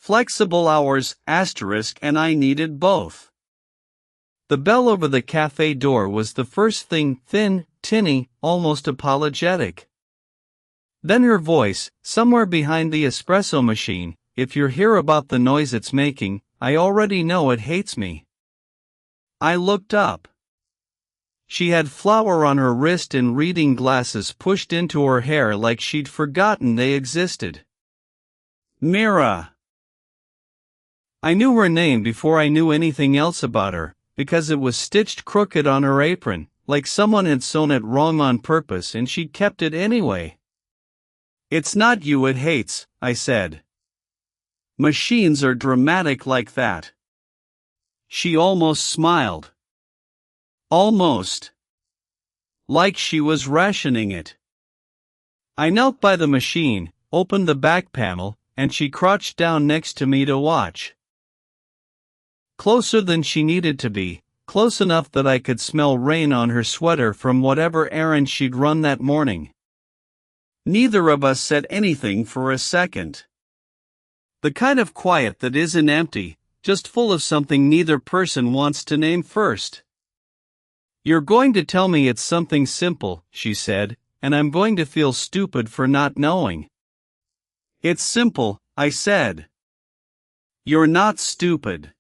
flexible hours, asterisk, and I needed both. The bell over the cafe door was the first thing, thin, tinny, almost apologetic. Then her voice, somewhere behind the espresso machine, "If you're here about the noise it's making, I already know it hates me." I looked up. She had flour on her wrist and reading glasses pushed into her hair like she'd forgotten they existed. Mira. I knew her name before I knew anything else about her, because it was stitched crooked on her apron, like someone had sewn it wrong on purpose and she'd kept it anyway. "It's not you it hates," I said. "Machines are dramatic like that." She almost smiled. Almost. Like she was rationing it. I knelt by the machine, opened the back panel, and she crouched down next to me to watch. Closer than she needed to be, close enough that I could smell rain on her sweater from whatever errand she'd run that morning. Neither of us said anything for a second. The kind of quiet that isn't empty, just full of something neither person wants to name first. "You're going to tell me it's something simple," she said, "and I'm going to feel stupid for not knowing." "It's simple," I said. "You're not stupid."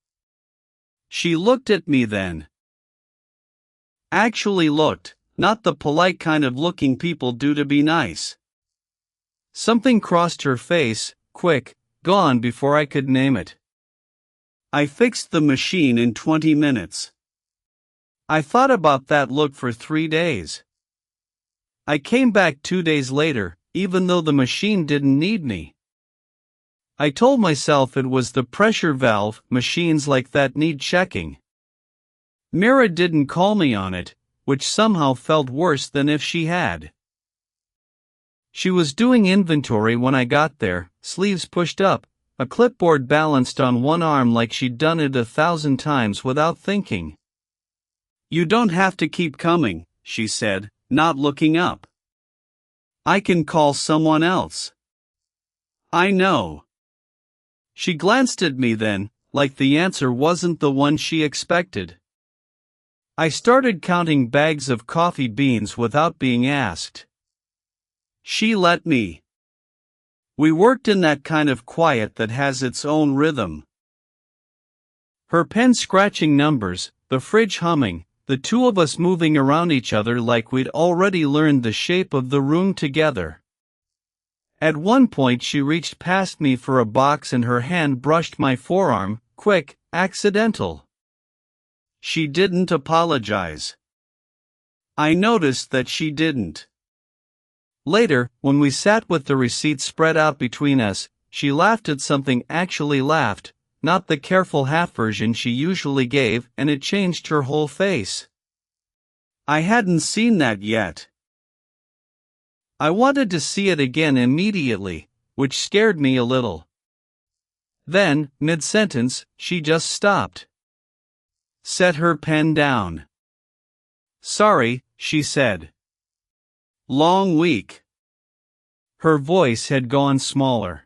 She looked at me then. Actually looked, not the polite kind of looking people do to be nice. Something crossed her face, quick, gone before I could name it. "I fixed the machine in 20 minutes. I thought about that look for 3 days. I came back 2 days later, even though the machine didn't need me. I told myself it was the pressure valve, machines like that need checking. Mira didn't call me on it, which somehow felt worse than if she had. She was doing inventory when I got there, sleeves pushed up, a clipboard balanced on one arm like she'd done it 1,000 times without thinking. "You don't have to keep coming," she said, not looking up. "I can call someone else." "I know." She glanced at me then, like the answer wasn't the one she expected. I started counting bags of coffee beans without being asked. She let me. We worked in that kind of quiet that has its own rhythm. Her pen scratching numbers, the fridge humming, the two of us moving around each other like we'd already learned the shape of the room together. At one point she reached past me for a box and her hand brushed my forearm, quick, accidental. She didn't apologize. I noticed that she didn't. Later, when we sat with the receipts spread out between us, she laughed at something, actually laughed, not the careful half version she usually gave, and it changed her whole face. I hadn't seen that yet. I wanted to see it again immediately, which scared me a little. Then, mid-sentence, she just stopped. Set her pen down. "Sorry," she said. "Long week." Her voice had gone smaller.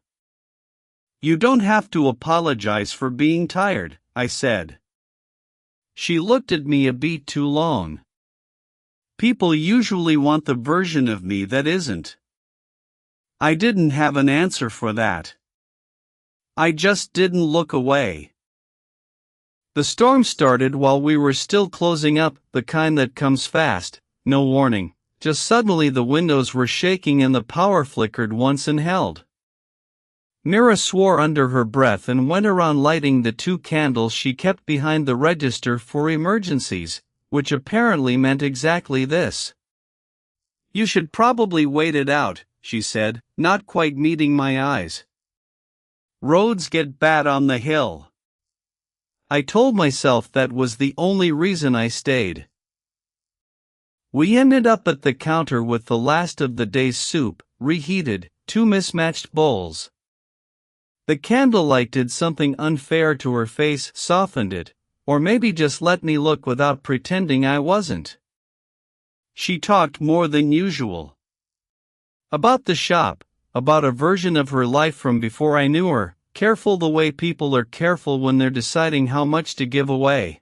"You don't have to apologize for being tired," I said. She looked at me a beat too long. People usually want the version of me that isn't. I didn't have an answer for that. I just didn't look away. The storm started while we were still closing up, the kind that comes fast, no warning, just suddenly the windows were shaking and the power flickered once and held. Mira swore under her breath and went around lighting the 2 candles she kept behind the register for emergencies, which apparently meant exactly this. "You should probably wait it out," she said, not quite meeting my eyes. "Roads get bad on the hill." I told myself that was the only reason I stayed. We ended up at the counter with the last of the day's soup, reheated, 2 mismatched bowls. The candlelight did something unfair to her face, softened it, or maybe just let me look without pretending I wasn't. She talked more than usual. About the shop, about a version of her life from before I knew her, careful the way people are careful when they're deciding how much to give away.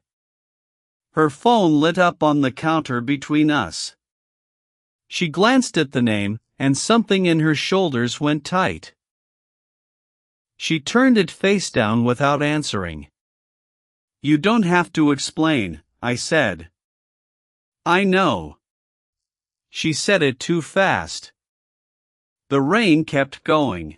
Her phone lit up on the counter between us. She glanced at the name, and something in her shoulders went tight. She turned it face down without answering. "You don't have to explain," I said. "I know." She said it too fast. The rain kept going.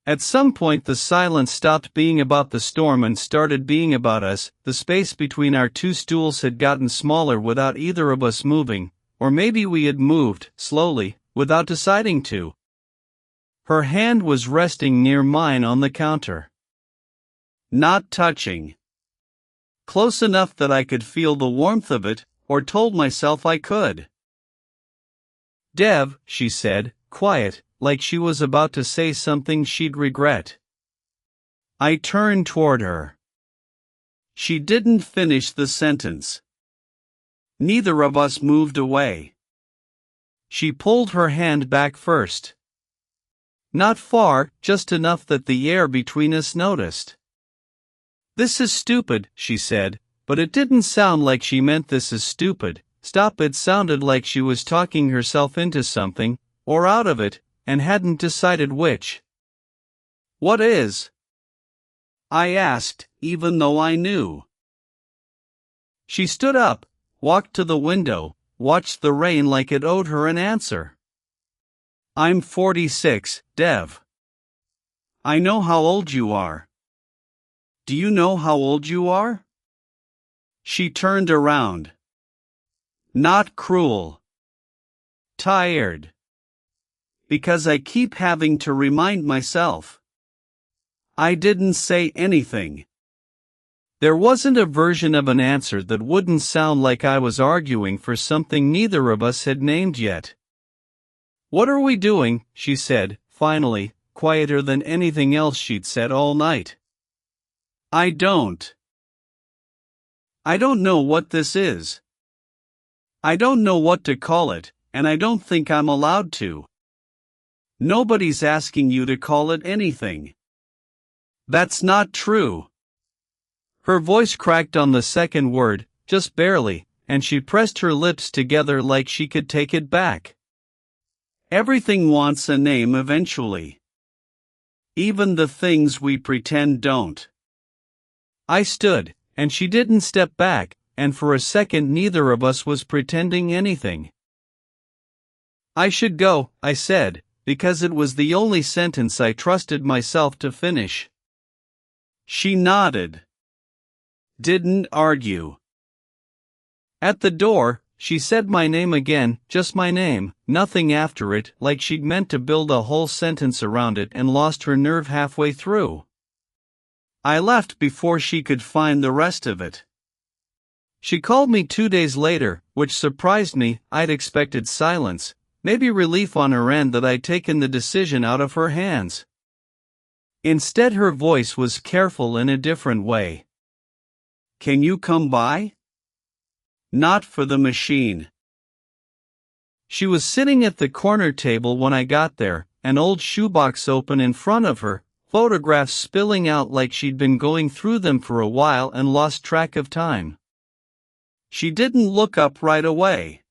At some point the silence stopped being about the storm and started being about us. The space between our two stools had gotten smaller without either of us moving, or maybe we had moved, slowly, without deciding to. Her hand was resting near mine on the counter. Not touching. Close enough that I could feel the warmth of it, or told myself I could. "Dev," she said, quiet, like she was about to say something she'd regret. I turned toward her. She didn't finish the sentence. Neither of us moved away. She pulled her hand back first. Not far, just enough that the air between us noticed. "This is stupid," she said, but it didn't sound like she meant this is stupid. Stop, it sounded like she was talking herself into something, or out of it, and hadn't decided which. "What is?" I asked, even though I knew. She stood up, walked to the window, watched the rain like it owed her an answer. "I'm 46, Dev." "I know how old you are." "Do you know how old you are?" She turned around. Not cruel. Tired. Because I keep having to remind myself. I didn't say anything. There wasn't a version of an answer that wouldn't sound like I was arguing for something neither of us had named yet. "What are we doing?" she said, finally, quieter than anything else she'd said all night. I don't know what this is. I don't know what to call it, and I don't think I'm allowed to. Nobody's asking you to call it anything. That's not true." Her voice cracked on the second word, just barely, and she pressed her lips together like she could take it back. "Everything wants a name eventually. Even the things we pretend don't." I stood, and she didn't step back, and for a second neither of us was pretending anything. "I should go," I said, because it was the only sentence I trusted myself to finish. She nodded. Didn't argue. At the door, she said my name again, just my name, nothing after it, like she'd meant to build a whole sentence around it and lost her nerve halfway through. I left before she could find the rest of it. She called me 2 days later, which surprised me. I'd expected silence, maybe relief on her end that I'd taken the decision out of her hands. Instead, her voice was careful in a different way. "Can you come by?" "Not for the machine." She was sitting at the corner table when I got there, an old shoebox open in front of her, photographs spilling out like she'd been going through them for a while and lost track of time. She didn't look up right away.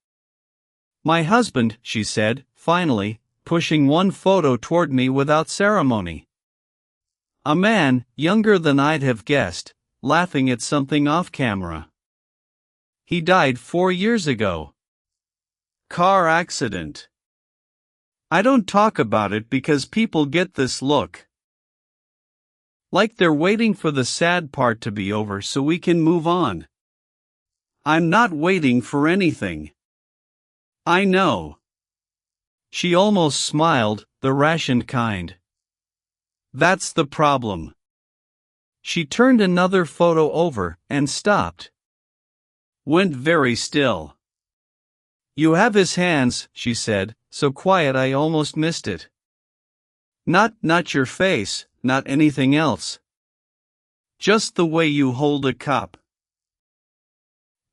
"My husband," she said, finally, pushing one photo toward me without ceremony. A man, younger than I'd have guessed, laughing at something off camera. "He died 4 years ago. Car accident." I don't talk about it because people get this look. Like they're waiting for the sad part to be over so we can move on. I'm not waiting for anything. I know. She almost smiled, the rationed kind. That's the problem. She turned another photo over and stopped. Went very still. "You have his hands," she said, so quiet I almost missed it. Not your face, not anything else. Just the way you hold a cup."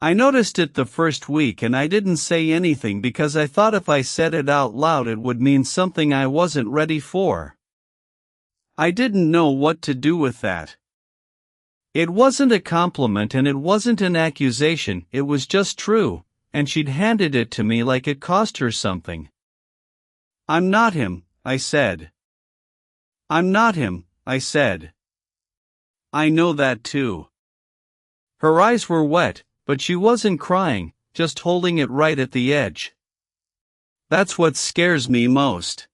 I noticed it the first week and I didn't say anything because I thought if I said it out loud it would mean something I wasn't ready for. I didn't know what to do with that. It wasn't a compliment and it wasn't an accusation, it was just true, and she'd handed it to me like it cost her something. I'm not him, I said. I'm not him, I said. I know that too. Her eyes were wet, but she wasn't crying, just holding it right at the edge. That's what scares me most.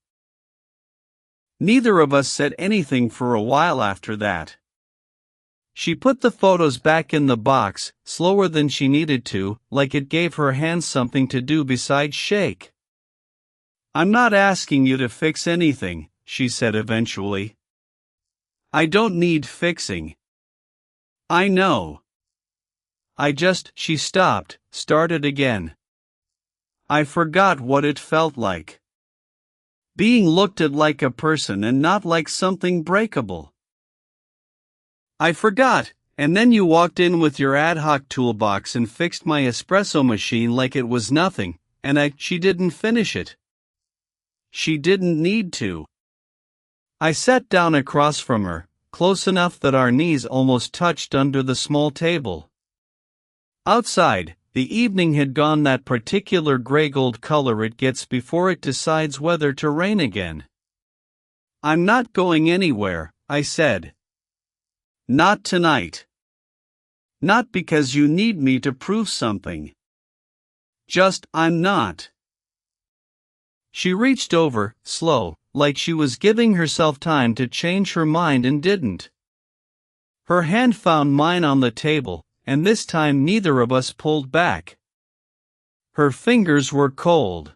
Neither of us said anything for a while after that. She put the photos back in the box, slower than she needed to, like it gave her hands something to do besides shake. I'm not asking you to fix anything, she said eventually. I don't need fixing. I know. She stopped, started again. I forgot what it felt like. Being looked at like a person and not like something breakable. I forgot, and then you walked in with your ad hoc toolbox and fixed my espresso machine like it was nothing, and she didn't finish it. She didn't need to. I sat down across from her, close enough that our knees almost touched under the small table. Outside, the evening had gone that particular gray-gold color it gets before it decides whether to rain again. I'm not going anywhere, I said. Not tonight. Not because you need me to prove something. Just, I'm not. She reached over, slow, like she was giving herself time to change her mind and didn't. Her hand found mine on the table, and this time neither of us pulled back. Her fingers were cold.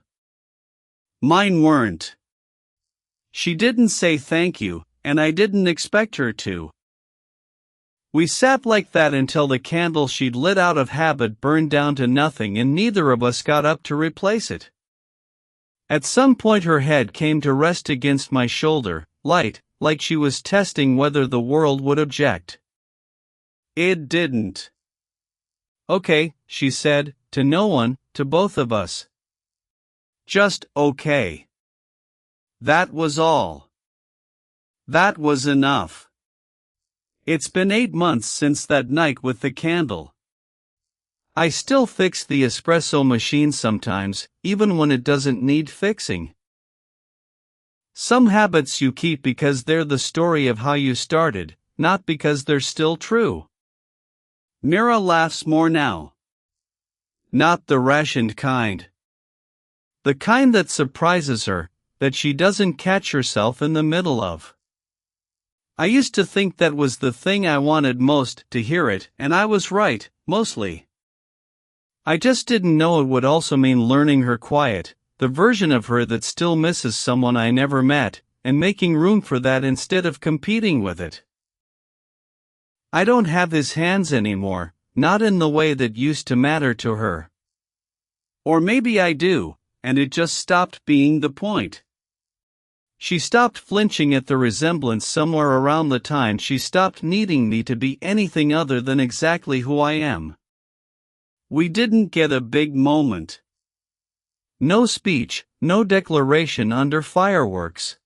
Mine weren't. She didn't say thank you, and I didn't expect her to. We sat like that until the candle she'd lit out of habit burned down to nothing and neither of us got up to replace it. At some point her head came to rest against my shoulder, light, like she was testing whether the world would object. It didn't. Okay, she said, to no one, to both of us. Just okay. That was all. That was enough. It's been 8 months since that night with the candle. I still fix the espresso machine sometimes, even when it doesn't need fixing. Some habits you keep because they're the story of how you started, not because they're still true. Mira laughs more now. Not the rationed kind. The kind that surprises her, that she doesn't catch herself in the middle of. I used to think that was the thing I wanted most, to hear it, and I was right, mostly. I just didn't know it would also mean learning her quiet, the version of her that still misses someone I never met, and making room for that instead of competing with it. I don't have his hands anymore, not in the way that used to matter to her. Or maybe I do, and it just stopped being the point. She stopped flinching at the resemblance somewhere around the time she stopped needing me to be anything other than exactly who I am. We didn't get a big moment. No speech, no declaration under fireworks.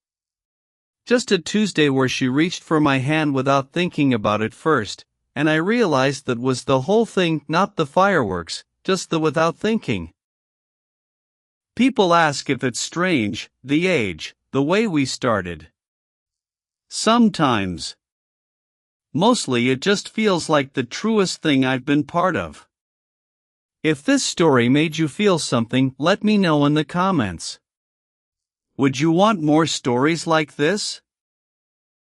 Just a Tuesday where she reached for my hand without thinking about it first, and I realized that was the whole thing, not the fireworks, just the without thinking. People ask if it's strange, the age, the way we started. Sometimes. Mostly it just feels like the truest thing I've been part of. If this story made you feel something, let me know in the comments. Would you want more stories like this?